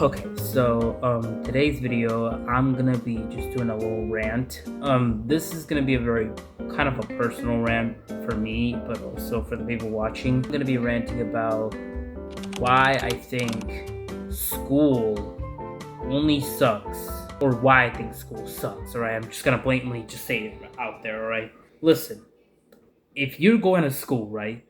Okay, so today's video I'm gonna be just doing a little rant. This is gonna be a very kind of a personal rant for me, but also for the people watching. I'm gonna be ranting about why I think school only sucks, or why I think school sucks. Alright, I'm just gonna blatantly just say it out there. Alright, listen, if you're going to school, right?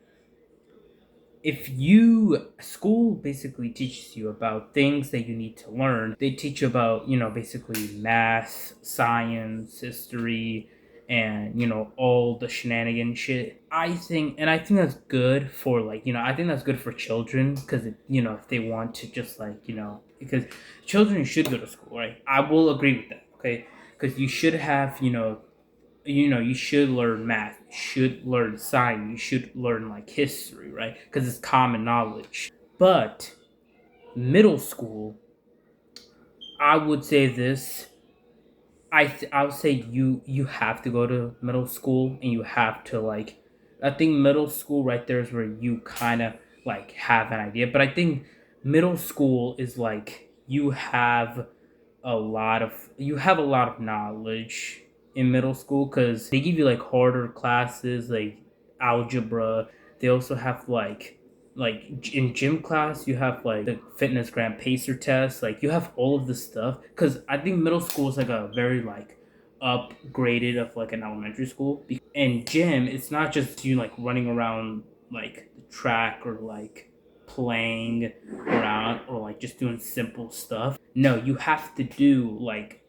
If you school basically teaches you about things that you need to learn. They teach you about, basically math, science, history, and all the shenanigan shit. I think that's good for, like, I think that's good for children, because if they want to just, like, because children should go to school, right? I will agree with that. Okay, because you should have, you should learn math, you should learn science, you should learn, like, history, right? Because it's common knowledge. But middle school, I would say this. I would say you have to go to middle school, and you have to, like, I think middle school right there is where you kind of, like, have an idea. But I think middle school is like you have a lot of knowledge in middle school, because they give you, like, harder classes like algebra. They also have, like in gym class you have, like, the fitness gram pacer test. Like, you have all of this stuff, because I think middle school is like a very, like, upgraded of, like, an elementary school. And gym, it's not just you, like, running around, like, the track, or, like, playing around, or, like, just doing simple stuff. No, you have to do, like,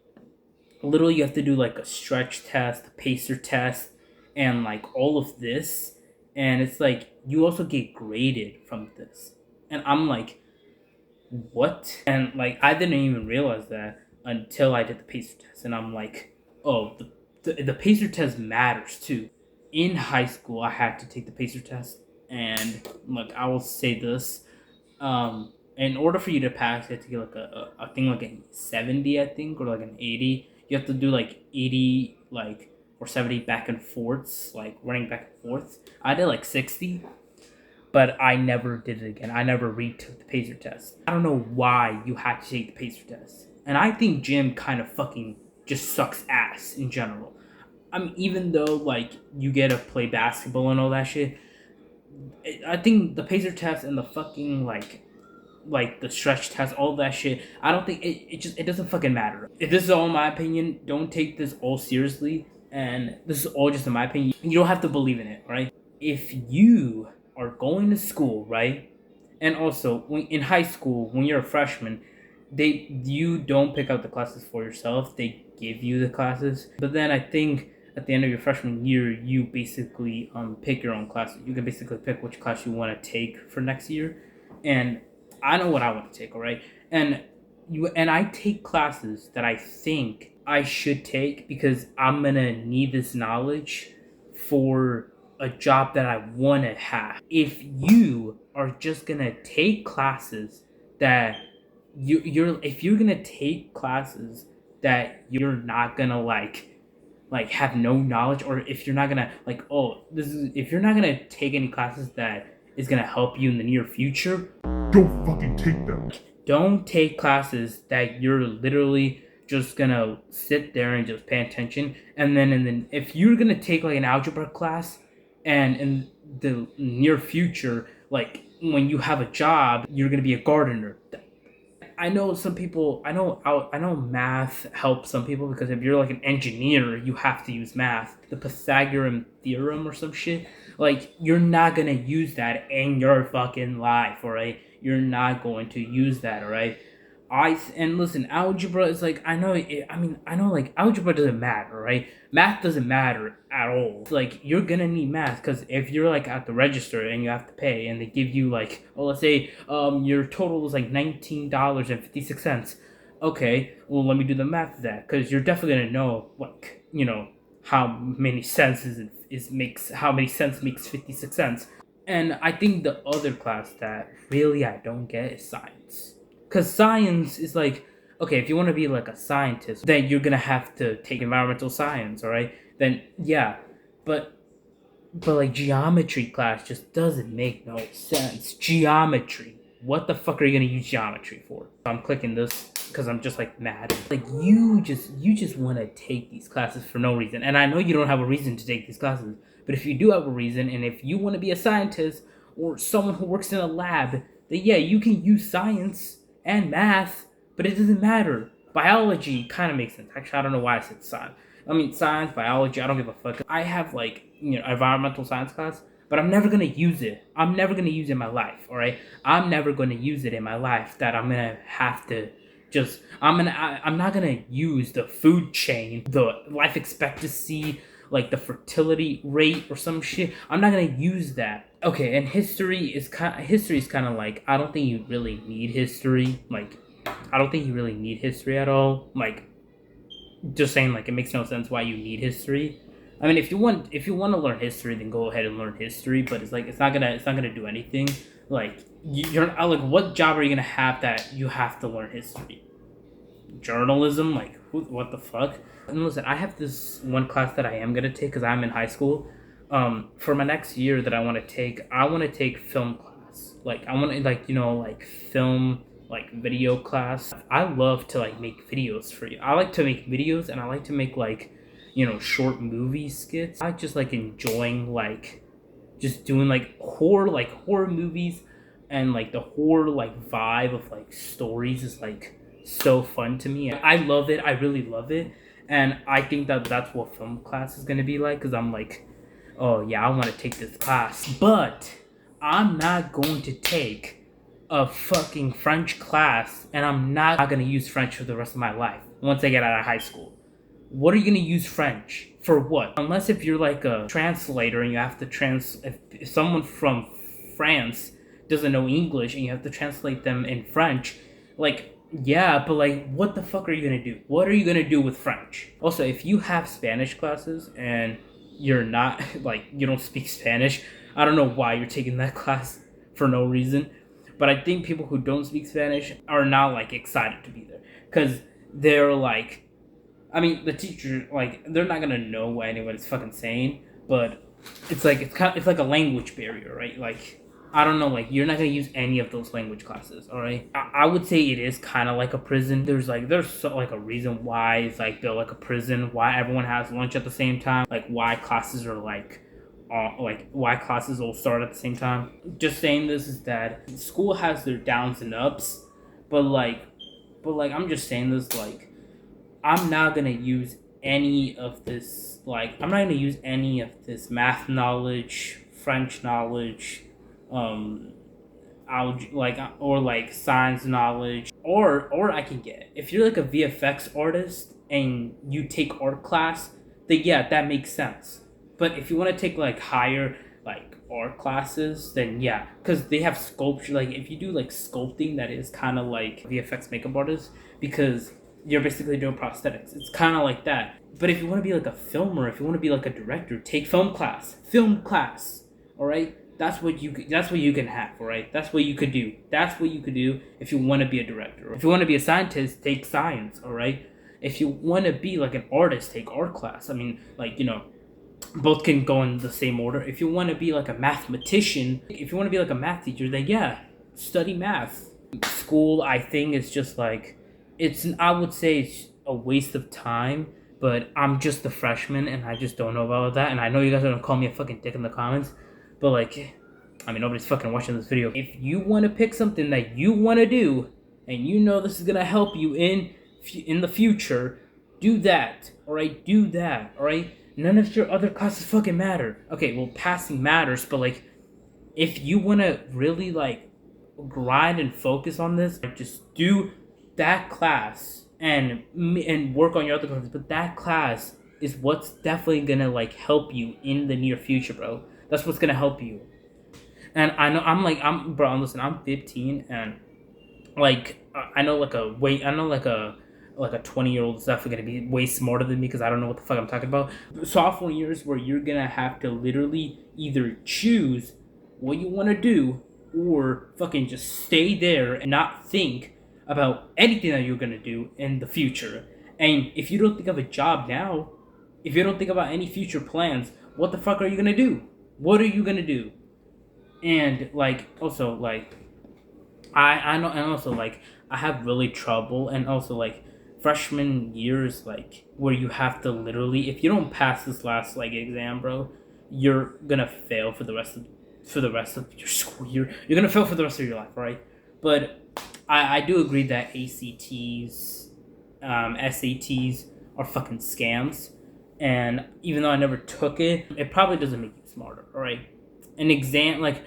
literally you have to do, like, a stretch test, a pacer test, and, like, all of this. And it's like you also get graded from this. And I'm like, what? And, like, I didn't even realize that until I did the pacer test. And I'm like, oh, the pacer test matters too. In high school I had to take the pacer test. And, look, I will say this. In order for you to pass, you have to get, like, I think, like, a 70, I think, or like an 80. You have to do, like, 80, like, or 70 back and forths, like running back and forth. I did, like, 60, but I never did it again. I never retook the pacer test. I don't know why you had to take the pacer test. And I think gym kind of fucking just sucks ass in general. I mean, even though, like, you get to play basketball and all that shit, I think the pacer test and the fucking, like the stretch test, all that shit, I don't think it doesn't fucking matter. If this is all my opinion, don't take this all seriously. And this is all just in my opinion. You don't have to believe in it, right? If you are going to school, right? And also, when in high school, when you're a freshman, you don't pick out the classes for yourself. They give you the classes. But then I think at the end of your freshman year, you basically pick your own classes. You can basically pick which class you want to take for next year. And I know what I want to take, all right? And I take classes that I think I should take, because I'm gonna need this knowledge for a job that I want to have. If you are just gonna take classes that if you're gonna take classes that you're not gonna, like have no knowledge, or if you're not gonna, like, if you're not gonna take any classes that is gonna help you in the near future, don't fucking take them. don't take classes that you're literally just gonna sit there and just pay attention. And then if you're gonna take, like, an algebra class, and in the near future, like, when you have a job, you're gonna be a gardener. I know some people. I know math helps some people, because if you're, like, an engineer, you have to use math. The Pythagorean theorem or some shit. Like, you're not gonna use that in your fucking life, alright? You're not going to use that, alright? And listen, algebra is, like, I know. I know, like, algebra doesn't matter, right? Math doesn't matter at all. It's like, you're gonna need math, because if you're, like, at the register and you have to pay, and they give you, like, let's say your total is like $19.56. Okay, well, let me do the math of that, because you're definitely gonna know, like, how many cents how many cents makes 56 cents. And I think the other class that really I don't get is science. Because science is like, okay, if you want to be, like, a scientist, then you're gonna have to take environmental science, alright? Then, yeah. But like, geometry class just doesn't make no sense. Geometry. what the fuck are you gonna use geometry for? I'm clicking this because I'm just like mad. Like you just want to take these classes for no reason, and I know you don't have a reason to take these classes, but if you do have a reason, and if you want to be a scientist or someone who works in a lab, then yeah, you can use science and math, but it doesn't matter. Biology kind of makes sense. Actually, I don't know why I said science. I mean, science, biology, I don't give a fuck. I have like, environmental science class, but I'm never gonna use it. I'm never gonna use it in my life, all right? I'm never gonna use it in my life that I'm gonna have to I'm not gonna use the food chain, the life expectancy, like the fertility rate or some shit. I'm not gonna use that. Okay, and history is kind of like, I don't think you really need history. Like, I don't think you really need history at all. Like, just saying, like, it makes no sense why you need history. I mean, if you want to learn history, then go ahead and learn history. But it's like it's not gonna do anything. Like, you're like, what job are you gonna have that you have to learn history? Journalism? Like, what the fuck? And listen, I have this one class that I am gonna take because I'm in high school. For my next year that I want to take film class. Like, I want to, like, like film, like video class. I love to like make videos for you. I like to make videos, and I like to make like, short movie skits. I just like enjoying like just doing like horror movies, and like the horror like vibe of like stories is like so fun to me. I love it. I really love it. And I think that that's what film class is going to be like, cuz I'm like, oh yeah, I want to take this class, but I'm not going to take a fucking French class, and I'm not going to use French for the rest of my life once I get out of high school. What are you going to use French for? What? Unless if you're like a translator and you have to if someone from France doesn't know English and you have to translate them in French, like, yeah, but like, what the fuck are you going to do? What are you going to do with French? Also, if you have Spanish classes and you're not like, you don't speak Spanish, I don't know why you're taking that class for no reason. But I think people who don't speak Spanish are not like excited to be there, because they're like, I mean, the teacher, like, they're not gonna know what anyone's fucking saying, but it's like a language barrier, right? Like, I don't know, like, you're not gonna use any of those language classes, all right? I would say it is kind of like a prison. There's so, like, a reason why it's like they're like a prison, why everyone has lunch at the same time, like why classes are like why classes all start at the same time. Just saying this is that school has their downs and ups, but like I'm just saying this, like, I'm not gonna use any of this. Like, I'm not gonna use any of this math knowledge, French knowledge, um, or like science knowledge, or I can get, if you're like a VFX artist and you take art class, then yeah, that makes sense. But if you want to take like higher like art classes, then yeah, because they have sculpture. Like, if you do like sculpting, that is kind of like VFX makeup artist, because you're basically doing prosthetics. It's kind of like that. But if you want to be like a filmer, if you want to be like a director, take film class. Film class. All right? That's what you can have, all right? That's what you could do. That's what you could do if you want to be a director. If you want to be a scientist, take science, all right? If you want to be like an artist, take art class. I mean, like, both can go in the same order. If you want to be like a mathematician, if you want to be like a math teacher, then yeah, study math. School, I think, is just like, I would say it's a waste of time, but I'm just a freshman and I just don't know about that. And I know you guys are gonna call me a fucking dick in the comments, but like, I mean, nobody's fucking watching this video. If you want to pick something that you want to do, and you know this is gonna help you in the future, do that. All right, do that. All right. None of your other classes fucking matter. Okay, well, passing matters, but like, if you want to really like grind and focus on this, like, just do that class and work on your other classes. But that class is what's definitely gonna like help you in the near future, bro. That's what's gonna help you. And I know bro. Listen, I'm 15, and like, I know like a 20-year-old is definitely gonna be way smarter than me, because I don't know what the fuck I'm talking about. Sophomore years where you're gonna have to literally either choose what you want to do, or fucking just stay there and not think about anything that you're gonna do in the future. And if you don't think of a job now, if you don't think about any future plans, what the fuck are you gonna do? What are you gonna do? And like, also, like, I know, and also like I have really trouble, and also like freshman year is like where you have to literally, if you don't pass this last like exam, bro, you're gonna fail for the rest of your school year. You're gonna fail for the rest of your life, right? But I do agree that ACTs, SATs are fucking scams, and even though I never took it, it probably doesn't make you smarter, all right? An exam like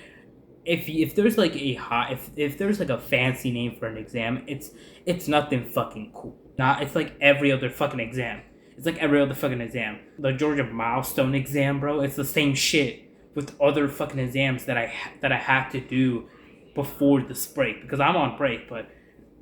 if there's like a hot if there's like a fancy name for an exam, it's nothing fucking cool. Not it's like every other fucking exam. It's like every other fucking exam. The Georgia milestone exam, bro. It's the same shit with other fucking exams that I have to do before this break because I'm on break, but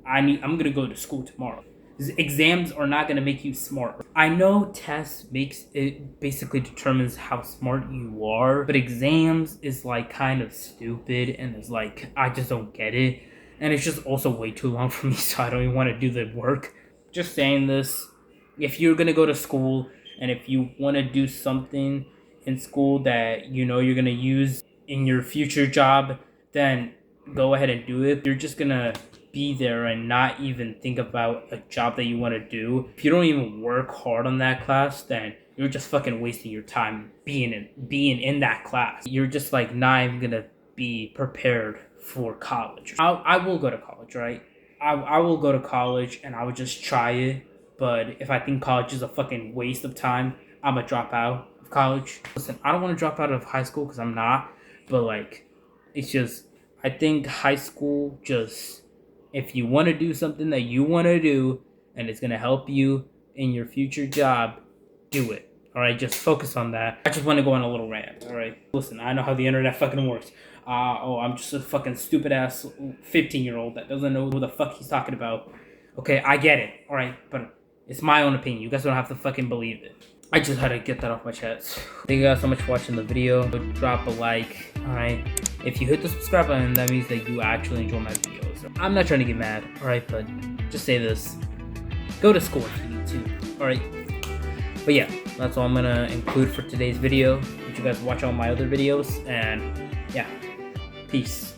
I'm gonna go to school tomorrow. Exams are not gonna make you smart. I know tests makes it basically determines how smart you are, but exams is like kind of stupid and it's like I just don't get it. And it's just also way too long for me, so I don't even want to do the work. Just saying this, if you're gonna go to school and if you want to do something in school that you know you're gonna use in your future job, then go ahead and do it. You're just gonna be there and not even think about a job that you want to do. If you don't even work hard on that class, then you're just fucking wasting your time being in that class. You're just like not even gonna be prepared for college. I will go to college, right? I will go to college and I would just try it. But if I think college is a fucking waste of time, I'm gonna drop out of college. Listen, I don't want to drop out of high school because I'm not. But like, it's just I think high school just if you want to do something that you want to do and it's going to help you in your future job, do it. All right, just focus on that. I just want to go on a little rant. All right, listen, I know how the internet fucking works. I'm just a fucking stupid ass 15-year-old that doesn't know who the fuck he's talking about. Okay, I get it. All right, but it's my own opinion. You guys don't have to fucking believe it. I just had to get that off my chest. Thank you guys so much for watching the video. Drop a like. All right, if you hit the subscribe button, that means that you actually enjoy my videos. I'm not trying to get mad, alright, but just say this. Go to school if you need to, alright? But yeah, that's all I'm gonna include for today's video. Did you guys watch all my other videos? And yeah, peace.